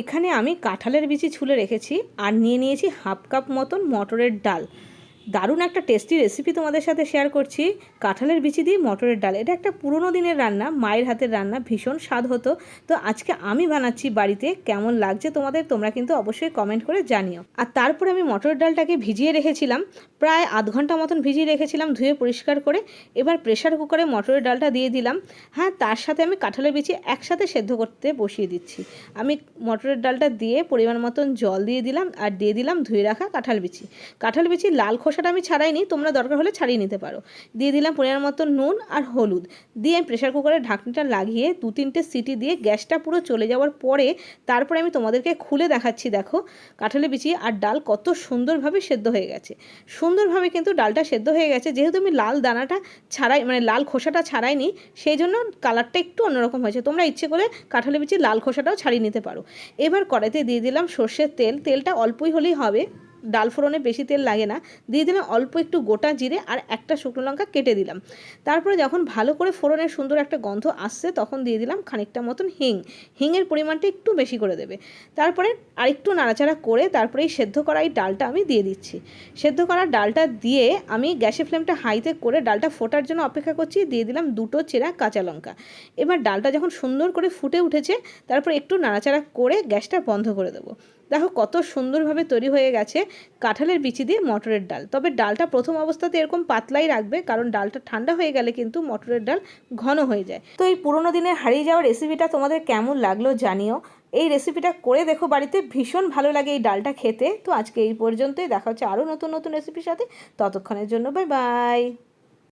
এখানে আমি কাঁঠালের বিচি ছুলে রেখেছি আর নিয়ে নিয়েছি হাফ কাপ মতন মটরের ডাল। দারুণ একটা টেস্টি রেসিপি তোমাদের সাথে শেয়ার করছি, কাঁঠালের বিচি দিয়ে মটরের ডাল। এটা একটা পুরনো দিনের রান্না, মায়ের হাতের রান্না, ভীষণ স্বাদ হতো। তো আজকে আমি বানাচ্ছি বাড়িতে, কেমন লাগছে তোমাদের তোমরা কিন্তু অবশ্যই কমেন্ট করে জানিও। আর তারপরে আমি মটরের ডালটাকে ভিজিয়ে রেখেছিলাম, প্রায় আধ ঘন্টা মতন ভিজিয়ে রেখেছিলাম ধুয়ে পরিষ্কার করে। এবার প্রেশার কুকারে মটরের ডালটা দিয়ে দিলাম। হ্যাঁ, তার সাথে আমি কাঁঠালের বিচি একসাথে সেদ্ধ করতে বসিয়ে দিচ্ছি। আমি মটরের ডালটা দিয়ে পরিমাণ মতন জল দিয়ে দিলাম আর দিয়ে দিলাম ধুয়ে রাখা কাঁঠাল বিচি। কাঁঠাল বিচি লাল খোসাটা আমি ছাড়াইনি, তোমরা দরকার হলে ছাড়িয়ে নিতে পারো। দিয়ে দিলাম পরিমাণ মতন নুন আর হলুদ দিয়ে আমি প্রেশার কুকারের ঢাকনিটা লাগিয়ে 2-3টে সিটি দিয়ে গ্যাসটা পুরো চলে যাওয়ার পরে তারপরে আমি তোমাদেরকে খুলে দেখাচ্ছি। দেখো কাঁঠালের বিচি আর ডাল কত সুন্দরভাবে সেদ্ধ হয়ে গেছে। সুন্দরভাবে কিন্তু ডালটা সেদ্ধ হয়ে গেছে, যেহেতু আমি লাল দানাটা ছাড়াই মানে লাল খোসাটা ছাড়াইনি, সেই জন্য কালারটা একটু অন্যরকম হয়েছে। তোমরা ইচ্ছে করে কাঁঠালের বিচি লাল খোসাটাও ছাড়িয়ে নিতে পারো। এবার কড়াইতে দিয়ে দিলাম সর্ষের তেল, তেলটা অল্পই হলেই হবে, ডাল ফোড়নে বেশি তেল লাগে না। দিয়ে দিলাম অল্প একটু গোটা জিরে আর একটা শুকনো লঙ্কা কেটে দিলাম। তারপরে যখন ভালো করে ফোড়নের সুন্দর একটা গন্ধ আসছে তখন দিয়ে দিলাম খানিকটা মতন হিং। হিংয়ের পরিমাণটা একটু বেশি করে দেবে। তারপরে আরেকটু নাড়াচাড়া করে তারপরে এই সেদ্ধ করা এই ডালটা আমি দিয়ে দিচ্ছি। সেদ্ধ করা ডালটা দিয়ে আমি গ্যাসের ফ্লেমটা হাইতে করে ডালটা ফোটার জন্য অপেক্ষা করছি। দিয়ে দিলাম 2টো চেরা কাঁচা লঙ্কা। এবার ডালটা যখন সুন্দর করে ফুটে উঠেছে তারপর একটু নাড়াচাড়া করে গ্যাসটা বন্ধ করে দেবো। দেখো কত সুন্দরভাবে তৈরি হয়ে গেছে কাঁঠালের বিচি দিয়ে মটরের ডাল। তবে ডালটা প্রথম অবস্থাতে এরকম পাতলাই রাখবে, কারণ ডালটা ঠান্ডা হয়ে গেলে কিন্তু মটরের ডাল ঘন হয়ে যায়। তো এই পুরোনো দিনের হারিয়ে যাওয়া রেসিপিটা তোমাদের কেমন লাগলো জানিও। এই রেসিপিটা করে দেখো বাড়িতে, ভীষণ ভালো লাগে এই ডালটা খেতে। তো আজকে এই পর্যন্তই, দেখা হচ্ছে আরও নতুন নতুন রেসিপির সাথে। ততক্ষণের জন্য বাই বাই।